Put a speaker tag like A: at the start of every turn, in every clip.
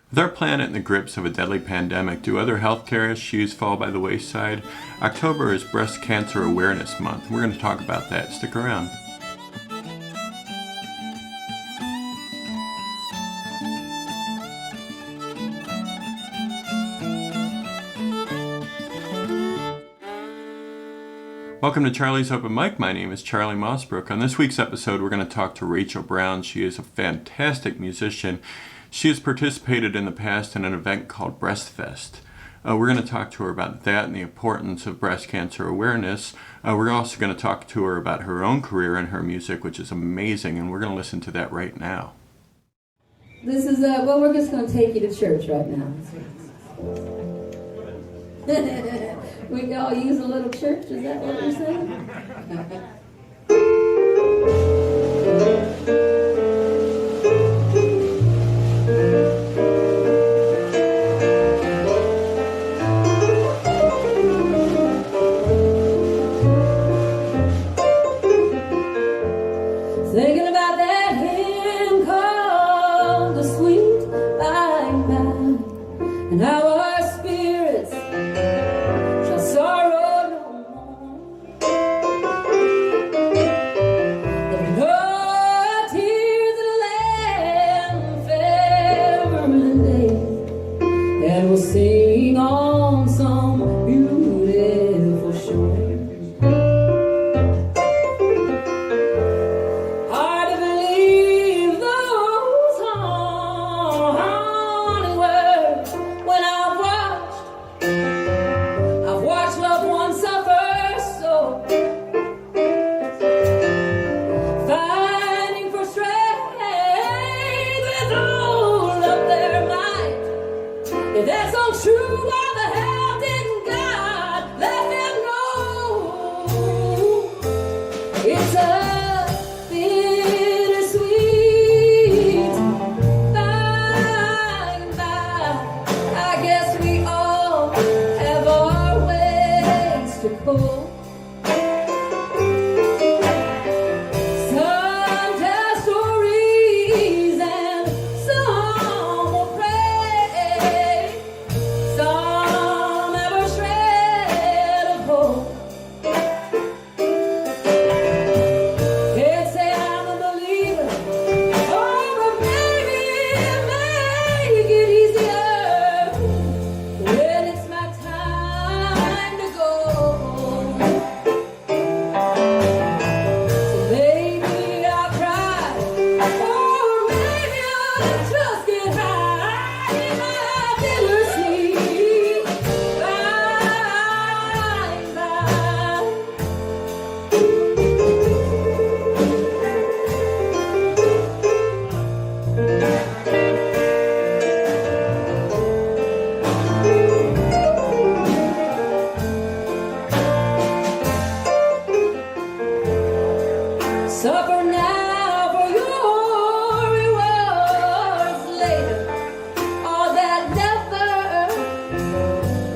A: With our planet in the grips of a deadly pandemic, do other healthcare issues fall by the wayside? October is Breast Cancer Awareness Month. We're going to talk about that. Stick around. Welcome to Charlie's Open Mic. My name is Charlie Mosbrook. On this week's episode, we're going to talk to Rachel Brown. She is a fantastic musician. She has participated in the past in an event called Breastfest. We're going to talk to her about that and the importance of breast cancer awareness. We're also going to talk to her about her own career and her music, which is amazing, and we're going to listen to that right now.
B: This is, well, we're just going to take you to church right now. We can all use a little church, is that what you're saying? Thinking about that hymn called the sweet by and by, and how our spirits shall sorrow no more. There'll be no tears in the land forever and day, and we'll sing on some beautiful shore. If that song's true, why the hell didn't God let them know? It's a bittersweet by and by. I guess we all have our ways to go. Some tell stories and some will pray. Some have a shred of hope. Can't say I'm a believer, but maybe it make it easier when it's my time to go. So maybe I'll cry, or maybe I'll just get high in my bittersweet by and by. Suffer now for your rewards later. All that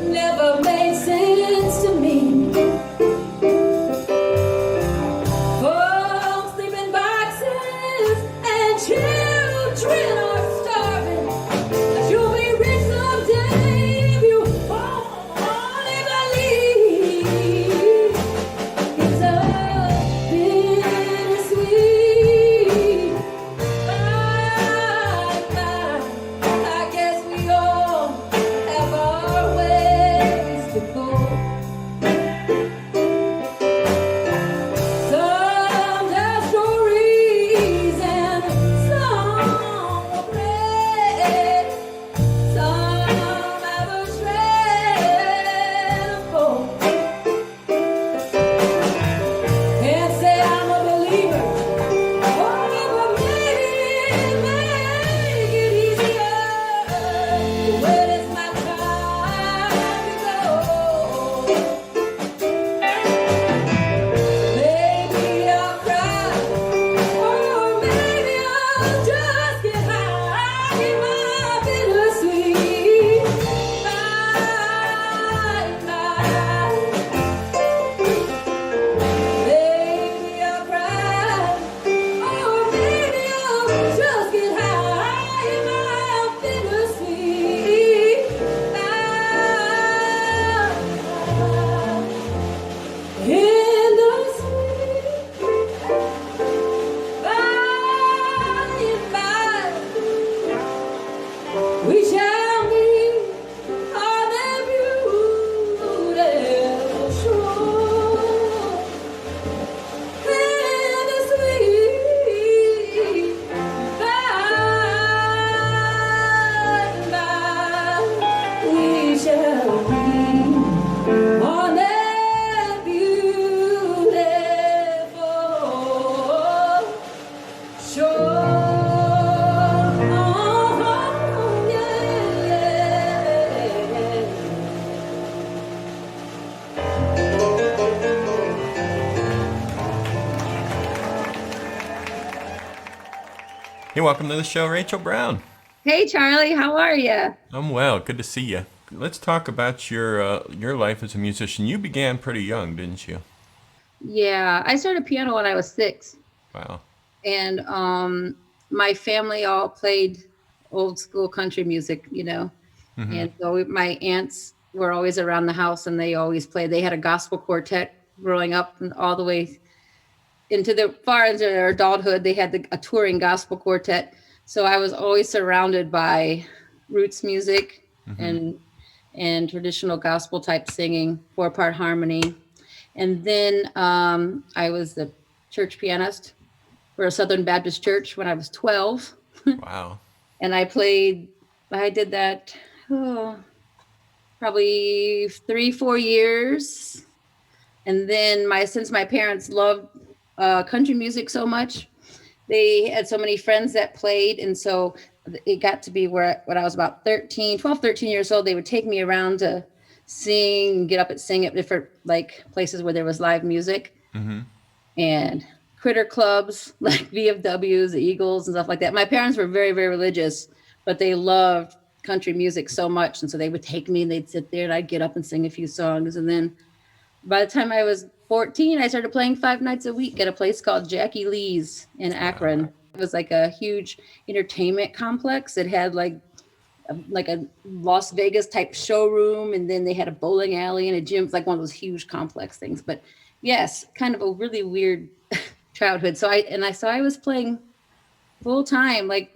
B: never made sense to me. Folks sleep in boxes and children are
A: Hey, welcome to the show, Rachel Brown.
C: Hey Charlie, how are you?
A: I'm well. Good to see you. Let's talk about your life as a musician. You began pretty young, didn't you?
C: Yeah, I started piano when I was 6,
A: Wow.
C: and my family all played old school country music.
A: Mm-hmm.
C: And so my aunts were always around the house, and they always played. They had a gospel quartet growing up, and all the way into the far into their adulthood. They had a touring gospel quartet. So I was always surrounded by roots music
A: Mm-hmm.
C: and traditional gospel type singing, 4-part harmony. And then I was the church pianist for a Southern Baptist church when I was 12.
A: Wow.
C: And I did that probably 3-4 years. And then since my parents loved country music so much, they had so many friends that played. And so it got to be when I was about 13 years old, they would take me around to sing at different like places where there was live music
A: Mm-hmm.
C: and critter clubs like VFWs, the Eagles and stuff like that. My parents were very, very religious, but they loved country music so much. And so they would take me and they'd sit there and I'd get up and sing a few songs. And then by the time I was 14, I started playing 5 nights a week at a place called Jackie Lee's in
A: Wow.
C: Akron. It was like a huge entertainment complex. It had like a Las Vegas type showroom, and then they had a bowling alley and a gym. It's like one of those huge complex things. But yes, kind of a really weird childhood. So I was playing full time, like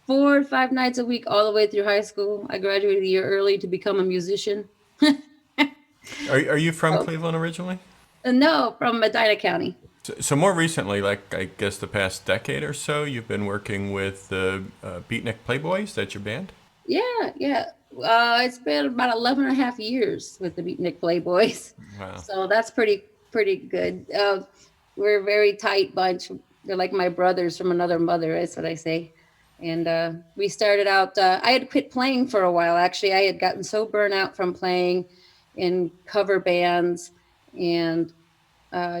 C: 4 or 5 nights a week, all the way through high school. I graduated a year early to become a musician.
A: Are you from
C: So,
A: Cleveland originally?
C: no, from Medina County.
A: So more recently, like I guess the past decade or so, you've been working with the Beatnik Playboys. That's your band.
C: Yeah, yeah. It's been about 11 and a half years with the Beatnik Playboys.
A: Wow.
C: So that's pretty good. We're a very tight bunch. They're like my brothers from another mother, that's what I say. And we started out, I had quit playing for a while, actually. I had gotten so burnt out from playing in cover bands and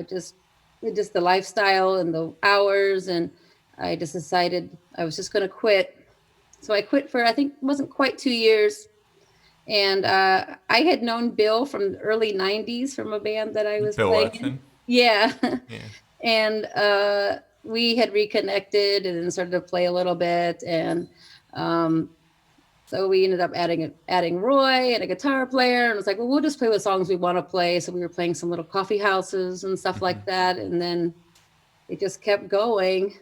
C: just the lifestyle and the hours. And I just decided I was just going to quit. So I quit for, I think, it wasn't quite 2 years. And I had known Bill from the early 90s from a band that I was
A: Bill
C: playing in.
A: Watson.
C: Yeah.
A: Yeah.
C: And we had reconnected and then started to play a little bit. And um, so we ended up adding Roy and a guitar player. And it was like, well, we'll just play the songs we want to play. So we were playing some little coffee houses and stuff
A: Mm-hmm.
C: like that. And then it just kept going.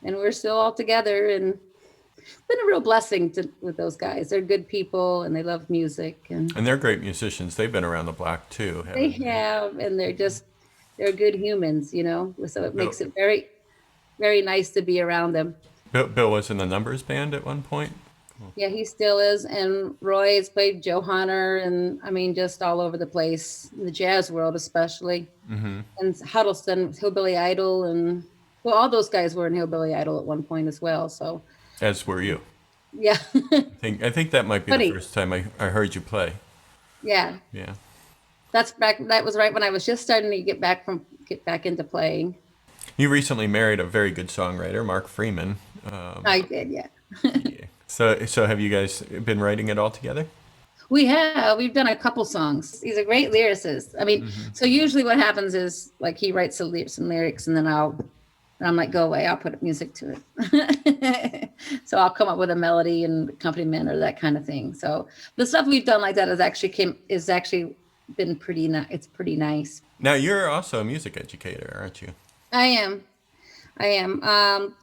C: And we're still all together. And been a real blessing with those guys. They're good people and they love music and
A: And they're great musicians. They've been around the block too,
C: they
A: haven't they?
C: have, and they're good humans. So it
A: Bill,
C: makes it very, very nice to be around them.
A: Bill was in the Numbers band at one point.
C: Yeah, he still is. And Roy has played Joe Hunter and I mean, just all over the place, in the jazz world, especially.
A: Mm-hmm.
C: And Huddleston, Hillbilly Idol, and well, all those guys were in Hillbilly Idol at one point as well. So
A: As were you.
C: yeah,
A: I think that might be the
C: funny.
A: first time I heard you play.
C: Yeah.
A: Yeah.
C: That was right when I was just starting to get back into playing.
A: You recently married a very good songwriter, Mark Freeman. Um,
C: I did, yeah.
A: yeah. So have you guys been writing it all together?
C: We've done a couple songs. He's a great lyricist. I mean,
A: Mm-hmm.
C: so usually what happens is like he writes some lyrics and then I'm like, go away, I'll put music to it. So I'll come up with a melody and accompaniment or that kind of thing. So the stuff we've done like that is actually been it's pretty nice.
A: Now you're also a music educator, aren't you?
C: I am. I am.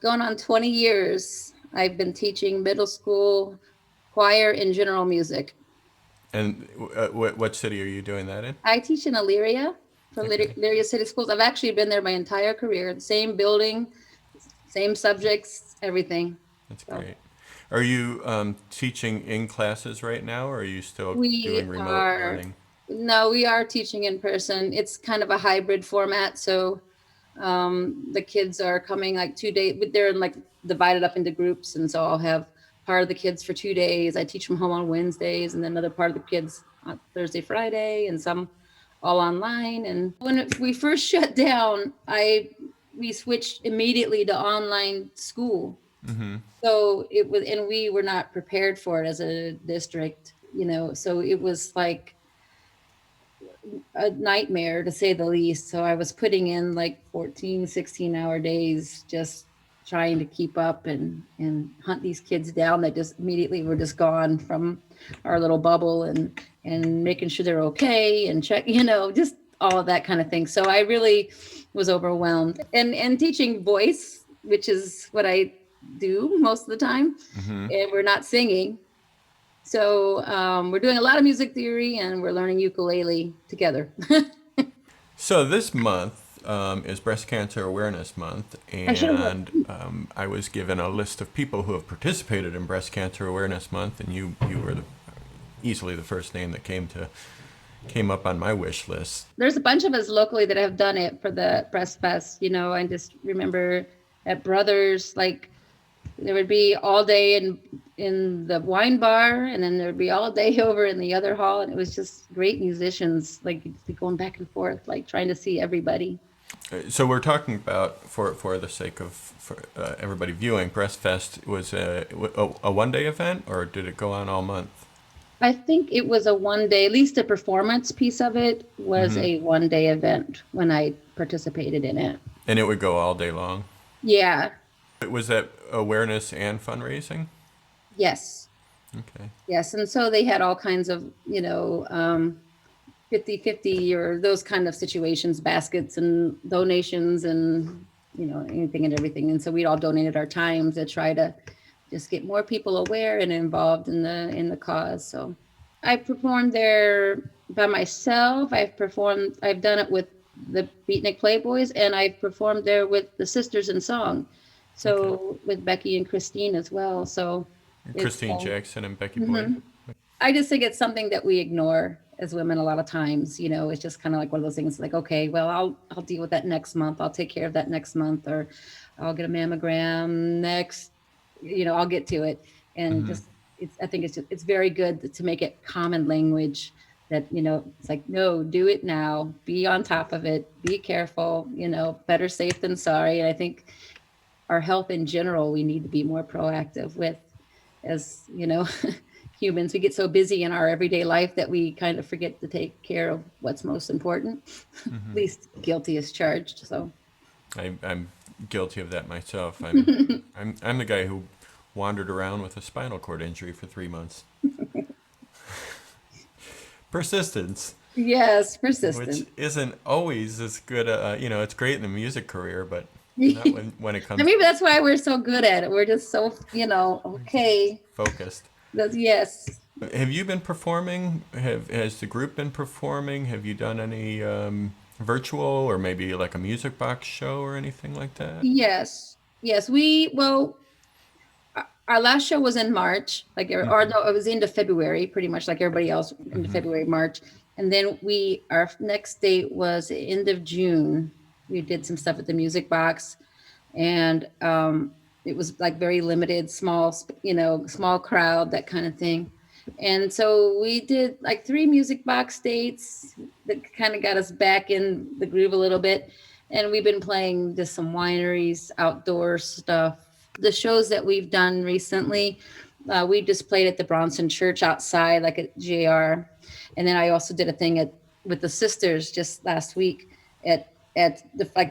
C: Going on 20 years. I've been teaching middle school choir and general music.
A: And what city are you doing that in?
C: I teach in Elyria for
A: Okay,
C: Elyria City Schools. I've actually been there my entire career. Same building, same subjects, everything.
A: that's
C: So
A: great. Are you teaching in classes right now, or are you still
C: we
A: doing remote
C: are,
A: learning?
C: no, we are teaching in person. It's kind of a hybrid format. So the kids are coming like 2 days, but they're like divided up into groups. And so I'll have part of the kids for 2 days. I teach from home on Wednesdays, and then another part of the kids on Thursday, Friday, and some all online. And when we first shut down, we switched immediately to online school. So it was, and we were not prepared for it as a district, so it was like a nightmare to say the least. So I was putting in like 14, 16-hour days just trying to keep up and hunt these kids down that just immediately were just gone from our little bubble, and making sure they're okay and check, just all of that kind of thing. So I really was overwhelmed, and teaching voice, which is what I do most of the time, and we're not singing. So we're doing a lot of music theory, and we're learning ukulele together.
A: So this month is Breast Cancer Awareness Month,
C: I should have.
A: and I was given a list of people who have participated in Breast Cancer Awareness Month, and you were easily the first name that came up on my wish list.
C: There's a bunch of us locally that have done it for the Breastfest. I just remember at Brothers, like there would be all day in the wine bar, and then there would be all day over in the other hall, and it was just great musicians, like going back and forth, like trying to see everybody.
A: So we're talking about, for the sake of everybody viewing, Breastfest was a one-day event, or did it go on all month?
C: I think it was a one day, at least the performance piece of it was a one day event when I participated in it.
A: And it would go all day long?
C: Yeah.
A: Was that awareness and fundraising?
C: Yes.
A: Okay.
C: Yes. And so they had all kinds of, 50-50 or those kind of situations, baskets and donations and, anything and everything. And so we all donated our time to try to just get more people aware and involved in the cause. So I performed there by myself. I've done it with the Beatnik Playboys, and I've performed there with the Sisters in Song. So with Becky and Christine as well. So
A: Christine Jackson and Becky Boyd.
C: I just think it's something that we ignore as women a lot of times. It's just kind of like one of those things like, okay, well, I'll deal with that next month. I'll take care of that next month, or I'll get a mammogram next, I'll get to it. And I think it's very good to make it common language that, it's like, no, do it now, be on top of it, be careful, better safe than sorry. And I think our health in general, we need to be more proactive with, as humans. We get so busy in our everyday life that we kind of forget to take care of what's most important. At least guilty as charged. So
A: I'm guilty of that myself. I'm the guy who wandered around with a spinal cord injury for 3 months. Persistence.
C: Yes, persistence.
A: Which isn't always as good. It's great in the music career, but not when it comes.
C: Maybe that's why we're so good at it. We're just so, okay.
A: Focused.
C: Yes.
A: Have you been performing? Has the group been performing? Have you done any virtual or maybe like a music box show or anything like that?
C: Yes. Our last show was in March, or no, it was into February, pretty much like everybody else, into February, March. And then our next date was the end of June. We did some stuff at the music box, and it was like very limited, small crowd, that kind of thing. And so we did like 3 music box dates that kind of got us back in the groove a little bit. And we've been playing just some wineries, outdoor stuff. The shows that we've done recently, we just played at the Bronson Church outside, like at JR. And then I also did a thing with the Sisters just last week it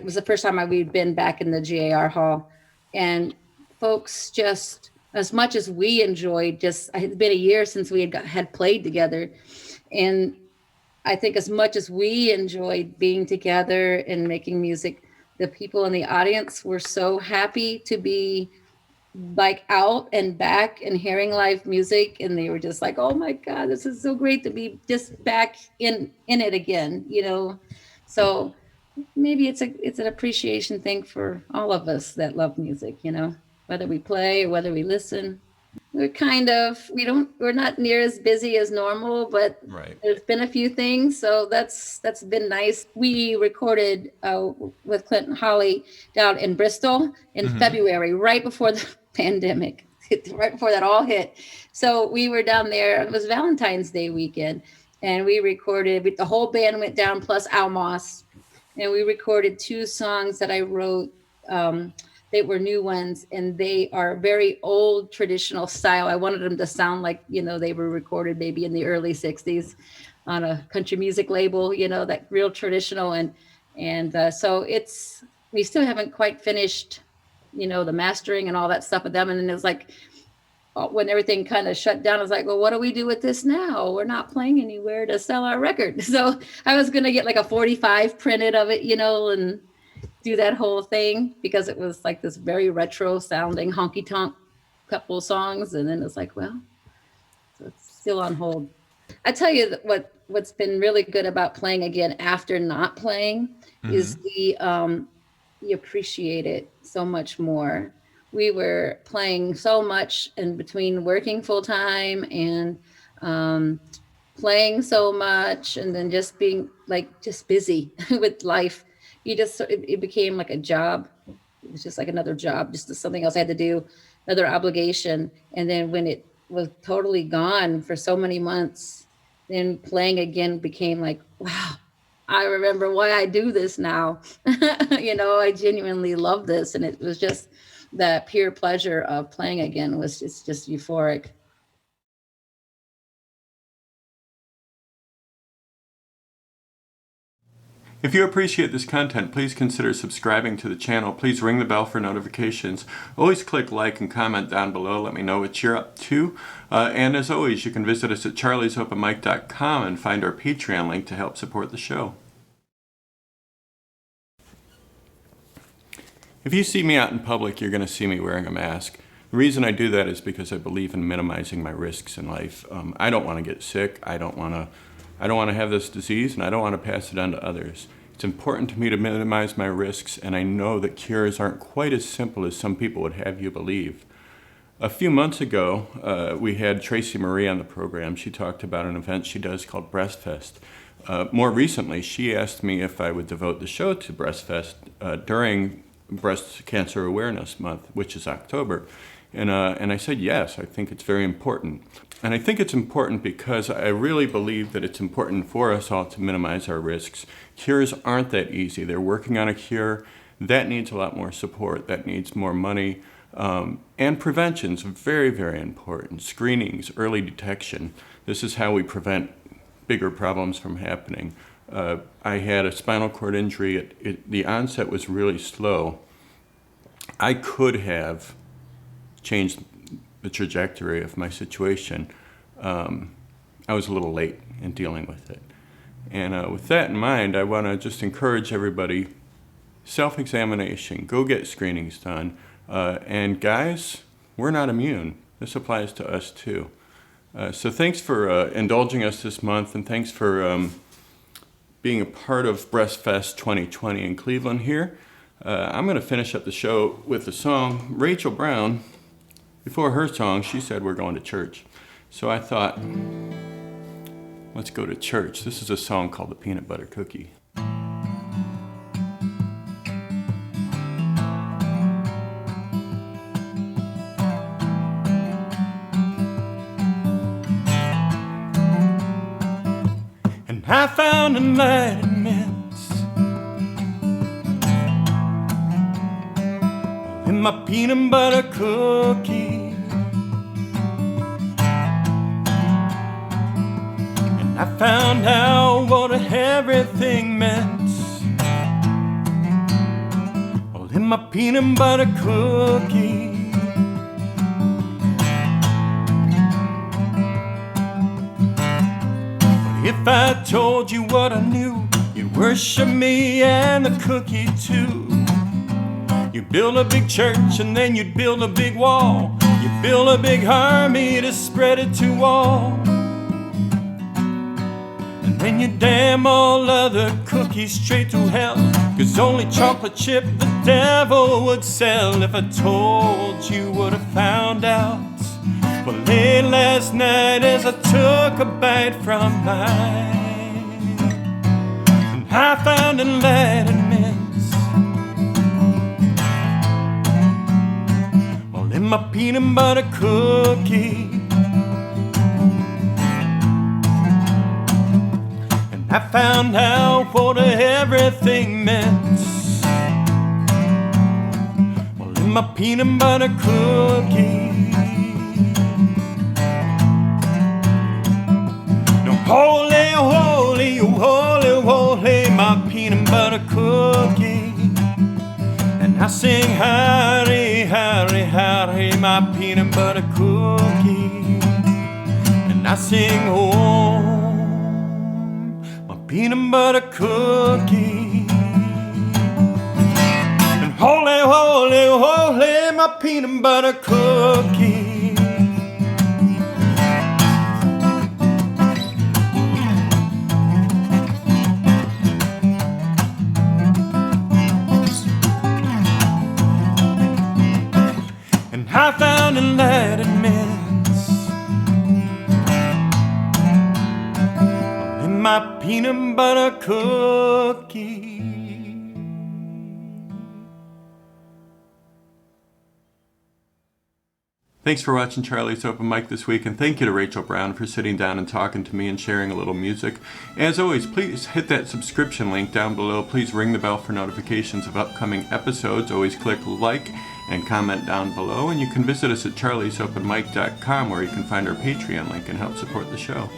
C: was the first time we'd been back in the JR hall. And folks, just as much as we enjoyed, it had been a year since we had played together. And I think as much as we enjoyed being together and making music, the people in the audience were so happy to be like out and back and hearing live music. And they were just like, oh my God, this is so great to be just back in it again, So maybe it's an appreciation thing for all of us that love music, whether we play or whether we listen. We're not near as busy as normal, but There's been a few things. So that's been nice. We recorded with Clinton Holly down in Bristol in February, right before the pandemic, right before that all hit. So we were down there. It was Valentine's Day weekend, and we recorded, the whole band went down plus Al Moss, and we recorded 2 songs that I wrote. they were new ones, and they are very old traditional style. I wanted them to sound like, they were recorded maybe in the early 60s on a country music label, that real traditional. So we still haven't quite finished, the mastering and all that stuff with them. And then it was like, when everything kind of shut down, I was like, well, what do we do with this now? We're not playing anywhere to sell our record. So I was going to get like a 45 printed of it, and do that whole thing, because it was like this very retro sounding honky tonk couple songs. And then it's like, well, so it's still on hold. I tell you that what's been really good about playing again after not playing is you appreciate it so much more. We were playing so much in between working full time and playing so much, and then just being like just busy with life. It became like a job. It was just like another job, just something else I had to do, another obligation. And then when it was totally gone for so many months, then playing again became like, wow, I remember why I do this now. I genuinely love this. And it was just the pure pleasure of playing again was just euphoric.
A: If you appreciate this content, please consider subscribing to the channel. Please ring the bell for notifications. Always click like and comment down below. Let me know what you're up to. And as always, you can visit us at charliesopenmic.com and find our Patreon link to help support the show. If you see me out in public, you're going to see me wearing a mask. The reason I do that is because I believe in minimizing my risks in life. I don't want to get sick. I don't want to have this disease, and I don't want to pass it on to others. It's important to me to minimize my risks, and I know that cures aren't quite as simple as some people would have you believe. A few months ago, we had Tracy Marie on the program. She talked about an event she does called Breastfest. More recently, she asked me if I would devote the show to Breastfest during Breast Cancer Awareness Month, which is October. And I said, yes, I think it's very important. And I think it's important because I really believe that it's important for us all to minimize our risks. Cures aren't that easy. They're working on a cure. That needs a lot more support. That needs more money. And prevention's very, very important. Screenings, early detection. This is how we prevent bigger problems from happening. I had a spinal cord injury. The onset was really slow. I could have changed the trajectory of my situation. I was a little late in dealing with it. And with that in mind, I want to just encourage everybody, self-examination, go get screenings done. And guys, we're not immune. This applies to us too. So thanks for indulging us this month, and thanks for being a part of Breastfest 2020 in Cleveland here. I'm going to finish up the show with the song. Rachel Brown, before her song, she said we're going to church. So I thought, let's go to church. This is a song called The Peanutbutter Cookie. And I found enlightenment in my peanut butter cookie. And I found out what everything meant, all in my peanut butter cookie. But if I told you what I knew, you'd worship me and the cookie too. You build a big church and then you'd build a big wall. You build a big army to spread it to all. And then you damn all other cookies straight to hell. 'Cause only chocolate chip the devil would sell. If I told you what I found out, well, late last night as I took a bite from mine, and I found enlightenment in my peanut butter cookie. And I found out what everything meant, well, in my peanut butter cookie. No, holy, holy, holy, holy, my peanut butter cookie. And I sing howdy, howdy, howdy, my peanut butter cookie. And I sing home, my peanut butter cookie. And holy, holy, holy, my peanut butter cookie. I found a Latin mints in my peanut butter cookie. Thanks for watching Charlie's Open Mic this week, and thank you to Rachel Brown for sitting down and talking to me and sharing a little music. As always, please hit that subscription link down below. Please ring the bell for notifications of upcoming episodes. Always click like and comment down below, and you can visit us at charliesopenmic.com, where you can find our Patreon link and help support the show.